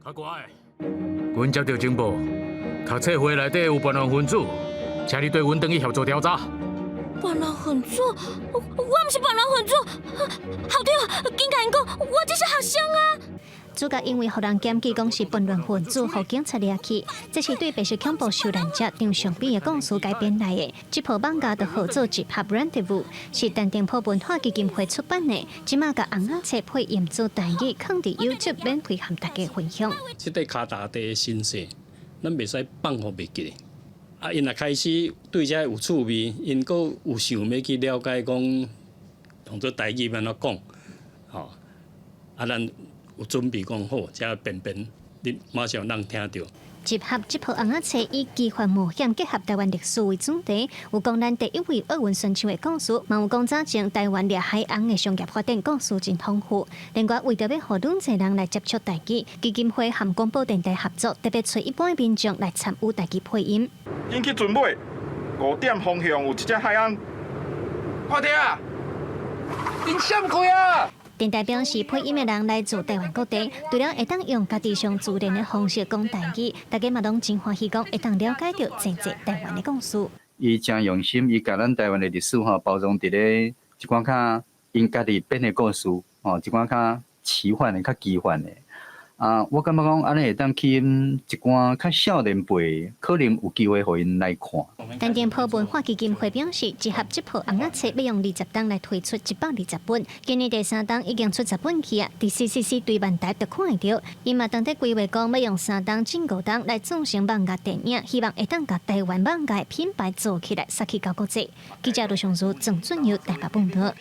较乖，阮接到情报，读册会内底有办案分子，请你对阮等去协助调查。办案分子？我毋是办案分子，校长，紧甲因讲，我只是学生啊。主角因为互人检举讲是叛乱分子，互警察抓去，这是对白色恐怖受难者张尚斌的故事改编来的。这部漫画的合作集合 Rendezvous 是陈定波文化基金会出版的，即马甲红仔册配音做台语，放伫 YouTube 免费和大家分享。这块脚踏地的新生，咱袂使放互袂记。因若开始对这有趣味，因阁有想要去了解讲，用做台语安怎讲，咱。有准备讲好，才便你马上让听到。集合这部红仔册以奇幻冒险结合台湾历史为主题，有讲咱第一位奥运选手的故事，嘛有讲早前台湾掠海洋的商业发展故事真丰富。另外，为着要互更侪人来接触台语，基金会和广播电台合作，特别找一般民众来参与台语配音。因去准备5点方向有一只海洋，快点啊！因闪开啊！电台表示，配音的人来自台湾各地，除了会当用家己上自然的方式讲台语，大家嘛拢真欢喜讲，会当了解到真侪台湾的故事。伊真用心，伊甲咱台湾的历史包装伫咧一寡较因家己编的故事，一寡较奇幻的、较奇幻的。我感觉讲安尼会当吸引一寡较少年辈，可能有机会互因来看。陈定波文化基金会表示，集合这部红仔册要用20档来推出120本，今年第3档已经出10本去啊。第CCC 对万台就看得到，伊嘛当在规划讲要用3档进5档来组成漫画电影，希望会当甲台湾漫画品牌做起来，杀去到国际。记者卢尚如、郑俊佑台北报道。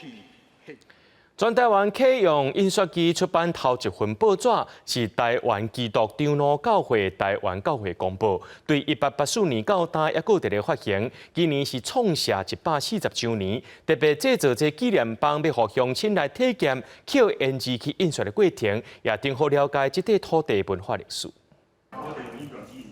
全台湾启用印刷机出版头一份报纸，是台湾基督长老教会台湾教会公报，对1884年到今也搁伫咧发行。今年是创下140周年，特别制作这纪念版，要互乡亲来体验 QNG 去印刷的过程，也更好了解这块土地文化历史。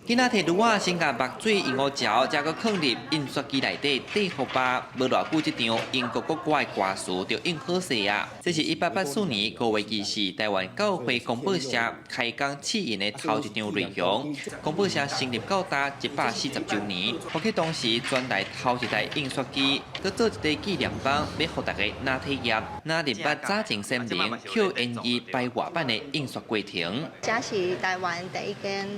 今仔摕炉啊，先甲墨水用乌条，再搁放入印刷机内底底好吧。无偌久，这场英国国歌的歌词就印好势啊。这是1884年5月24日，台湾教会公报社开工试印的头一张内容。公报社成立到达140周年，或去当时转来头一台印刷机，搁做一个纪念版，要互大家拿体验、拿入捌早前声明 QNE 白话版的印刷过程。这是台湾第一间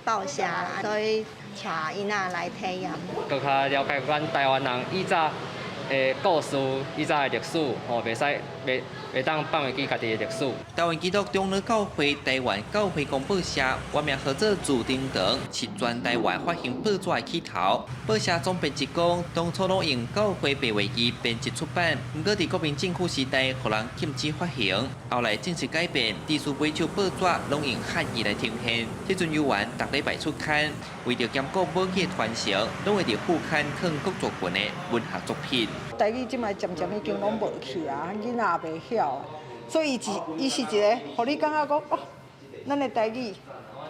报社，所以带囡仔来体验。更加了解咱台湾人以前的故事、以前的历史，袂使袂当放袂记家己的历史。台湾基督长老教会台湾教会公报社原名合作自丁堂，是全台湾发行报纸的起头。报社总编辑讲，当初拢用教会白话字编辑出版，不过伫国民政府时代，互人禁止发行。后来正式改变，地书每手报纸拢用汉语来呈现。这阵有完逐礼拜出刊，为着兼顾母语的传承，拢会伫副刊放各族群的文学作品。台语即摆渐渐已经拢无去啊，囡仔也袂晓，所以伊是一个，互你感觉讲哦，咱的台语，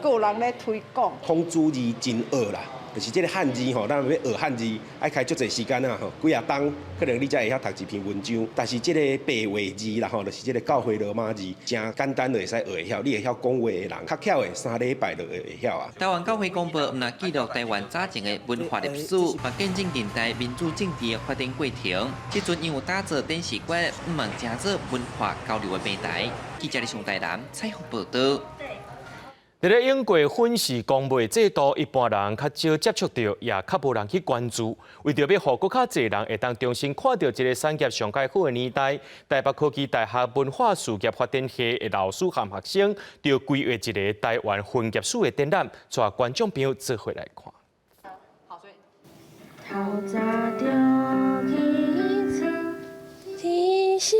个有人咧推广。孔子字真学啦，就是这个汉字吼，咱要学汉字，爱开足侪时间啊吼，几啊冬可能你才会晓读一篇文章。但是这个白话字啦吼，就是这个教会罗马字，真简单就会使学会晓。你会晓讲话的人，较巧的3礼拜就会晓啊。台湾教会公布唔但记录台湾早前的文化历史，嘛见证近代民主政治的发展过程。即阵因有打造电视馆，唔忙成做文化交流的平台。记者李上台南采访报道。伫咧英国粉饰公卖制度，一般人较少接触到，也较无人去关注。为着要互更较侪人会当重新看到这个产业上介好的年代，台北科技大学文化事业发展系的老师和学生，就规划一个台湾婚业史的展览，带观众朋友做回来看。天时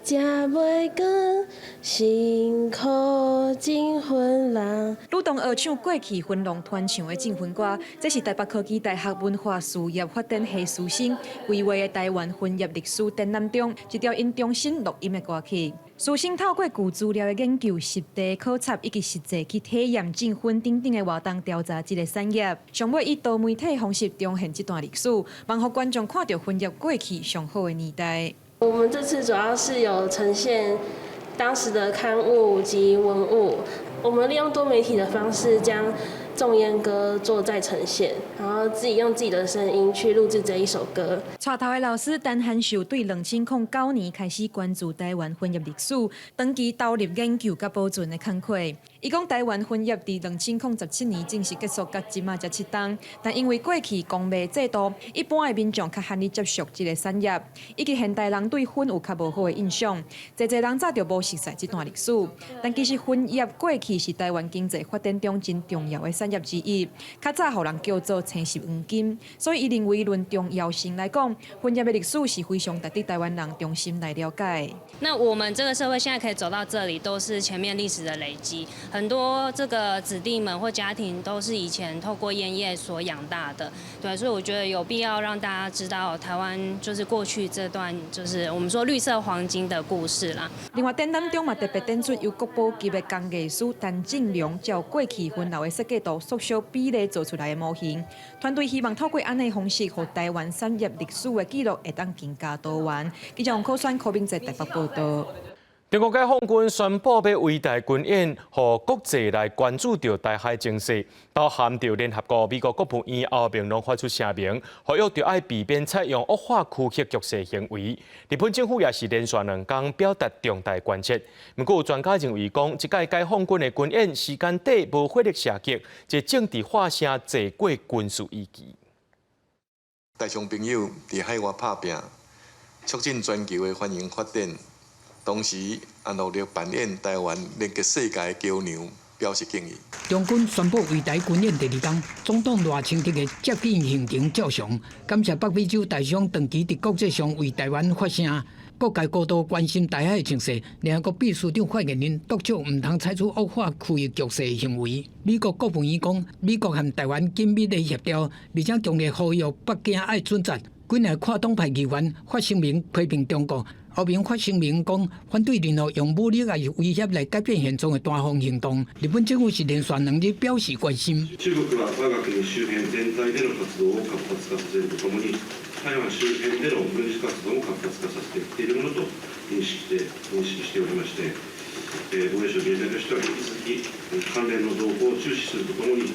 食袂光，辛苦进婚人。主动学唱过去婚郎传唱的进婚歌，这是台北科技大学文化事业发展系师生规划的台湾婚业历史展览中一条因重新录音的歌曲。师生透过旧资料的研究、实地考察以及实际去体验进婚等等的活动调查这个产业，上尾以多媒体方式重现这段历史，望互观众看到婚业过去上好的年代。我们这次主要是有呈现当时的刊物及文物，我们利用多媒体的方式将众烟歌做再呈现，然后自己用自己的声音去录制这一首歌。带头的老师陈汉秀对2009年开始关注台湾婚业历史，长期投入研究甲保存的工课。伊讲台湾婚业在2017年正式结束，到即马才7档，但因为过去公卖制度，一般的民众较罕去接触这个产业，以及现代人对婚有较无好的印象，侪人早就无熟悉这段历史。但其实婚业过去是台湾经济发展中真重要的产业之一，较早互人叫做青石黄金，所以伊认为论重要性来讲，婚业的历史是非常值得台湾人重新来了解。那我们这个社会现在可以走到这里，都是前面历史的累积。很多这个子弟们或家庭都是以前透过烟叶所养大的，对，所以我觉得有必要让大家知道台湾就是过去这段就是我们说绿色黄金的故事啦。另外，展览中嘛特别展出由国宝级的工艺师陈正良照过去婚楼的设计图缩小比例做出来的模型，团队希望透过安尼方式，让台湾产业历史的记录会当更加多元。记者王可选、柯秉哲台北报道。中国解放军宣布要为台军演，让国际来关注到台海情势，包含着联合国、美国国务院欧明拢发出声明，呼吁着爱避免采用恶化区域局势行为。日本政府也是连续2天表达重大关切。不过有专家认为讲，这届解放军的军演时间短，无火力射击，这政治化成坐过军事意义。台商朋友伫海外打拼，促进全球的繁荣发展。同时，努力扮演台湾连接世界的桥梁，表示敬意。中军宣布为台军演第2天，总统赖清德的接见行程照常，感谢北美洲大商长期伫国际上为台湾发声。各界高度关心台海情势，联合国秘书长发言人督促唔通采取恶化区域局势行为。美国国务院讲，美国和台湾紧密的协调，而且强烈呼吁北京爱准则。几名跨党派议员发声明批评中国。欧明发声明讲，反对任何用武力来威胁来改变现状的单方行动。日本政府是连续2日表示关心。中国は我が国周辺全体での活動を活発化させるとともに、台湾周辺での軍事活動も活発化させてきているものと認識しておりまして、防衛省自衛隊としては引き続き関連の動向を注視するとともに、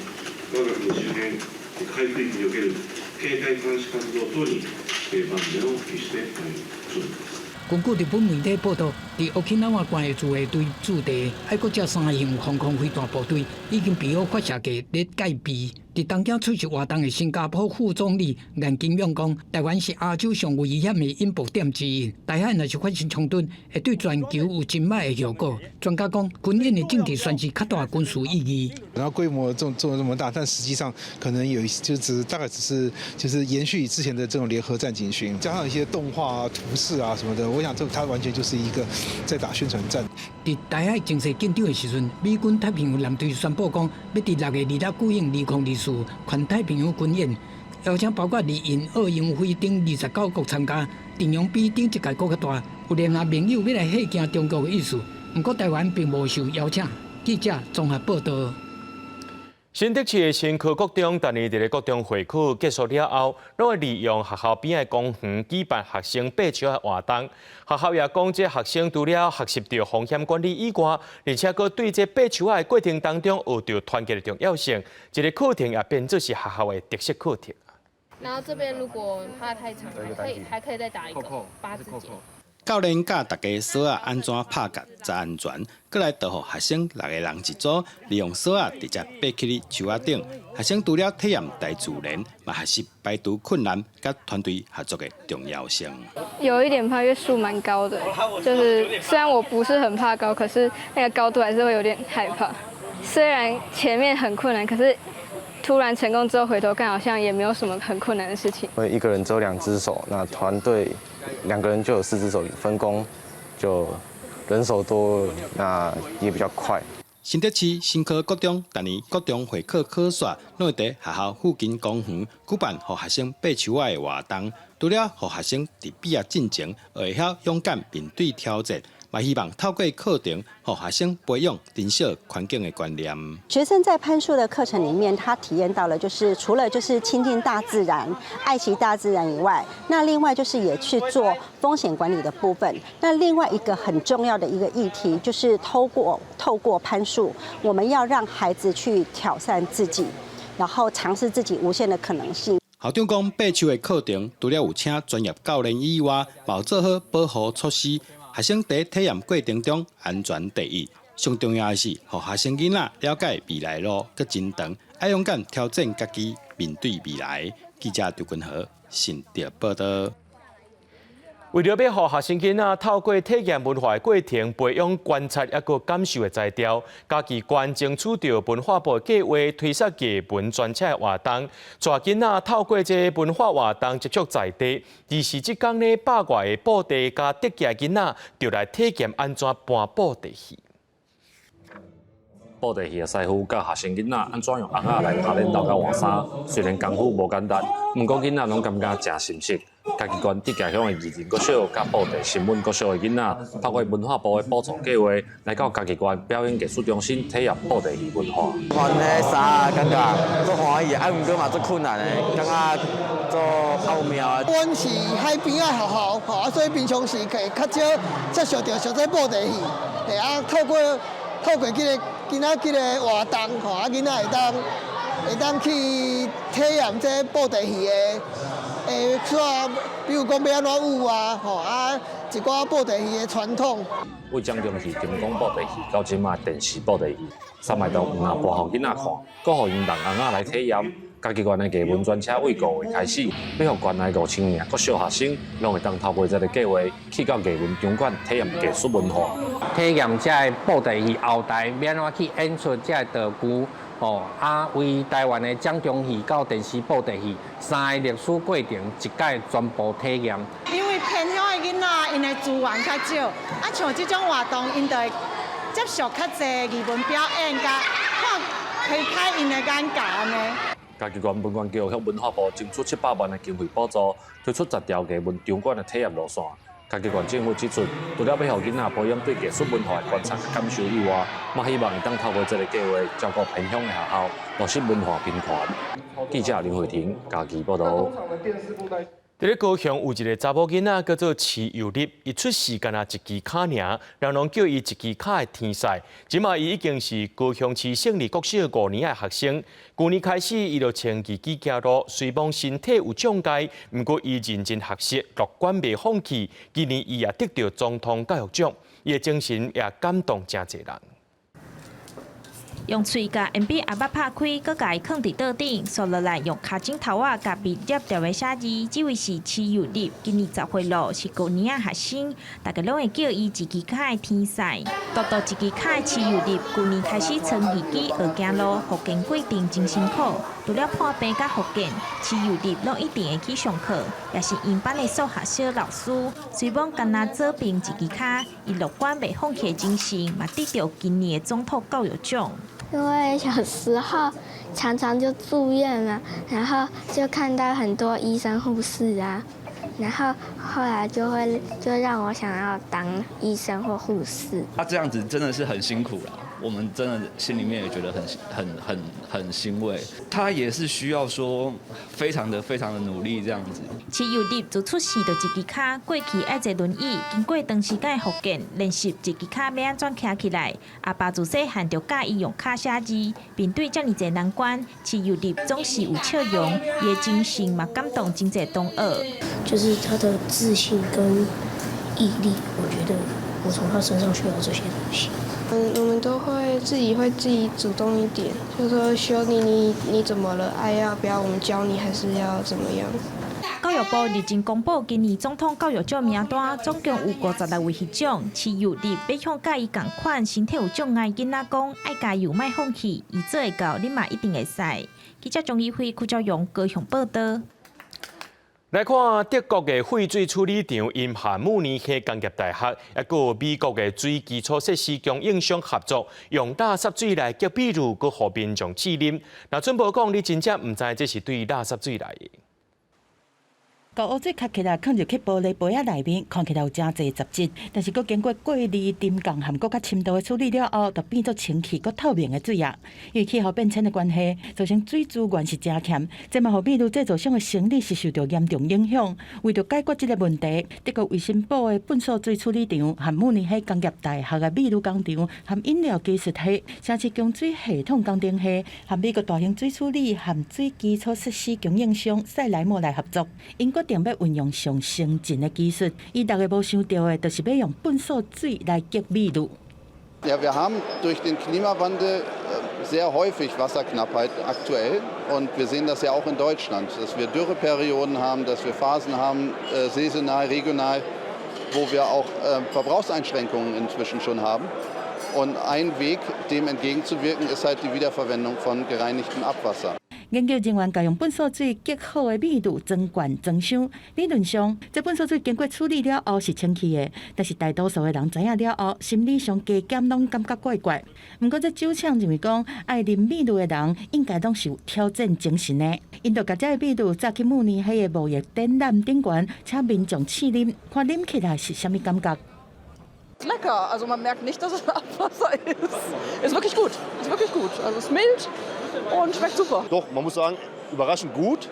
我が国周辺海区域における警戒監視活動等に万全を期しております。根据日本媒体报道，在沖縄县的自卫队驻地，爱国者3型防空飞弹部队已经备好发射架咧戒备。在东京出席活动的新加坡副总理颜金勇讲，台湾是亚洲上危险的引爆点之一。台海若是发生冲突，会对全球有真歹的效果。专家讲，军演的政治算是较大军事意义。然后规模做得这么大，但实际上可能有大概只是就是延续之前的这种联合战警巡，加上一些动画啊、图示啊什么的，我想它完全就是一个在打宣传战。在台海情势紧张的时阵，美军太平洋舰队宣布讲，要在6月29日2024环太平洋军演，邀请包括李印、澳、英、菲等29国参加，阵容比顶一届更较大，有联合盟友要来吓惊中国的意思。不过台湾并无受邀请。记者综合报道。新竹市的新科国中，今年伫国中会考结束了后，拢会利用学校边的公园举办学生爬树的活动。学校也讲，这学生除了学习到风险管理以外，而且佫对这爬树的过程当中学到团结的重要性。这个课程也变作是学校的特色课程。然后这边如果怕太长，还可以再打一个8字结。教练教大家锁啊安怎拍夹才安全，过来导予学生6个人一组，利用锁啊直接爬起树仔顶。学生除了体验大自然，嘛学习排除困难、甲团队合作的重要性。有一点怕，因为树蛮高的，就是虽然我不是很怕高，可是那个高度还是会有点害怕。虽然前面很困难，可是突然成功之后回头看，好像也没有什么很困难的事情。因为一个人只有2只手，那团队2个人就有4只手，分工就人手多，那也比较快。新竹市新科国中今年国中会考考试，拢会在学校附近公园举办，予学生爬树仔的活动。除了予学生伫毕业进前会晓勇敢面对挑战，嘛希望透过课程，予学生培养珍惜环境的观念。学生在攀树的课程里面，他体验到了就是除了就是亲近大自然、爱惜大自然以外，那另外就是也去做风险管理的部分。那另外一个很重要的一个议题，就是透过攀树，我们要让孩子去挑战自己，然后尝试自己无限的可能性。校长讲，爬树的课程除了有请专业教练以外，嘛有做好保护措施。学生在体验过程中安全第一，上重要的是，让学生囡仔了解未来路搁真长，要勇敢挑战家己，面对未来。记者刘君和新竹报道。为了要让学生囡仔透过体验文化的过程，培养观察也个感受的才调，家己关争取到文化部计划推设艺文专车的活动，带囡仔透过这文化活动接触在地。而是即天呢，100外的布袋加特技囡仔就来体验安怎搬布袋戏。布袋戏的师傅教学生囡仔安怎用红仔来拍练斗甲换衫，虽然功夫无简单，不过囡仔拢感觉真心实。家己关德家乡的艺人国小，甲布袋新闻国小的囡仔，透过文化部的补助计划，来到家己关表演艺术中心体验布袋戏文化。换迄衫，感觉做欢喜，毋过嘛做困难的，感觉做奥妙的。阮是海边的学校，吼，所以平常时可以较少接触到像这布袋戏，会透过这个囡仔这个活动，吼，囡仔会当去体验这布袋戏的。比如讲要安怎舞啊，吼一寡布袋戏的传统。为奖中是金光布袋戏，到即卖电视布袋戏，3卖都有拿播互囡仔看，搁互因人红仔来体验。家己县的艺文专车为5月开始，要互县内5000名国小学生，拢会当透过这个计划，去到艺文场馆体验艺术文化。体验这个布袋戏后台要安怎去演出这个道具。为台湾的蒋中戏到电视布袋戏3个历史过程，一概全部体验。因为偏乡的囡仔，因的资源较少，像这种活动，因就会接触较侪艺文表演，甲开开因的眼界安尼。家己县文管局向文化部争取700万的经费补助，推出10条艺文场馆的体验路线。家己县政府指出，除了要让囡仔培养对艺术文化的观察感受以外，嘛希望会当透过这个计划，照顾偏乡的学校，落实文化平权。记者林慧婷家己报道。伫咧高雄有一个查某囡仔叫做池佑立，伊出世干那1支脚尔，人拢叫伊1支脚的天才。即马伊已经是高雄市胜利国小5年的学生。去年开始，伊就穿自己走路，虽然身体有障碍，不过伊认真学习，乐观袂放弃。今年伊也得到总统教育奖，伊的精神也感动真侪人。用喙甲鉛笔阿捌拍开，搁家放伫桌顶，刷落来用脚趾头仔甲笔捏条的写字。这位是池佑立，今年10岁咯，是5年的学生，大家拢会叫伊1支脚的天才。独1支脚的池佑立，去年开始从自己学走路，复健过程真辛苦。除了破病甲复健，池佑立拢一定会去上课，也是因班的数学小老师。虽然干那做病1支脚，伊乐观袂放弃的精神，嘛得到今年的总统教育奖。因为小时候常常就住院了，然后就看到很多医生护士啊，然后后来就让我想要当医生或护士。他这样子真的是很辛苦了，我们真的心里面也觉得很欣慰。他也是需要说非常的努力这样子。饲幼立自出世就一支脚，过去爱坐轮椅，经过长时间复健，练习一支脚要安怎站起来。阿爸自细汉就教伊用脚写字，面对这么侪难关，饲幼立总是有笑容，伊的精神嘛感动真侪同学。就是他的自信跟毅力，我觉得我从他身上学到这些东西。我们都会自己主动一点，就说修你怎么了？要不要我们教你，还是要怎么样？教育部日前公布，今年总统教育奖名单总共有56位获奖。饲幼立要向甲伊同款身体有障碍囡仔讲，爱加油，莫放弃，伊做会到，你嘛一定会使。记者钟义辉、邱兆勇高雄报道。来看德国的废水处理厂因汉姆尼黑工业大学，还有美国的水基础设施供应商合作，用垃圾水来隔壁路，佮互民众试啉。那准保讲，你真正唔知这是对垃圾水来的。高污水吸起来，放入去玻璃杯仔内面，看起来有真侪杂质，但是佮经过过滤、沉降含佮较深度的处理了后，就变作清气佮透明的水啊。因为气候变迁的关系，造成水资源是真欠，这嘛，互秘鲁制造商的生理是受到严重影响。为着解决这个问题，德国卫生部的粪扫水处理厂、汉姆尼黑工业大学的秘鲁工厂、含饮料技术系、城市供水系统工程系、含美国大型水处理含水基础设施供应商塞莱莫来合作，因决定要运用上先进的技术，伊大概无想到的，就是要用粪扫水来隔秘鲁。Ja, wir haben durch den Klimawandel sehr häufig Wasserknappheit aktuell und wir sehen das ja auch in Deutschland, dass wir Dürreperioden haben, dass wir Phasen haben, saisonal, regional, wo wir auch Verbrauchseinschränkungen inzwischen schon haben. Und ein Weg, dem entgegenzuwirken, ist halt die Wiederverwendung von gereinigtem Abwasser. 研究人员甲用粪扫水结好的密度装罐装箱，理论上，这粪扫水经过处理了后是清气的，但是大多数的人知影了后，心理上加减拢感觉怪怪。不过这酒厂认为讲，爱啉秘鲁的人应该拢是有挑战精神的，因就甲这个秘鲁早去慕尼黑的贸易展览顶悬，请民众试啉，看啉起来是啥物感觉。Lecker, also man merkt nicht, dass es Abwasser ist. Ist wirklich gut, ist wirklich gut. Also es ist mild und schmeckt super. Doch, man muss sagen, überraschend gut,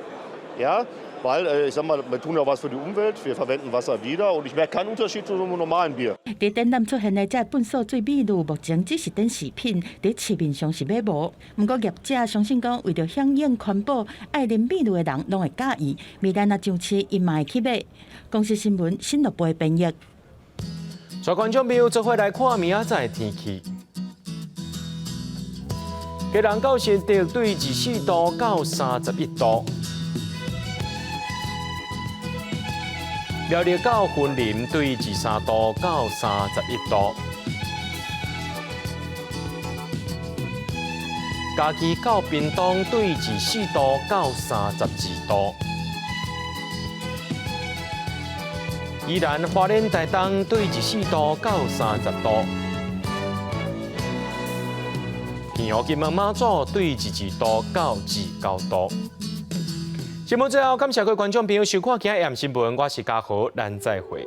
ja, weil ich sag mal, wir tun ja was für die Umwelt, wir verwenden Wasser wieder und ich merke keinen Unterschied zu einem normalen Bier. 在展览出现的这粪扫水秘鲁，目前只是展示品，在市面上是买无。不过业者相信讲，为着响应环保，爱啉秘鲁的人拢会介意，未来若上市，伊嘛会去买。公司新闻新乐杯编译。在观众朋友做伙来看明仔载天气。基隆到新竹对24度到31度，苗栗到云林对23度到31度，嘉义到屏东对24度到32度。宜兰花莲台东对24度到30度，澎湖金门马祖对22度到29度。节目最后，感谢各位观众朋友收看今日新闻，我是嘉豪，咱再会。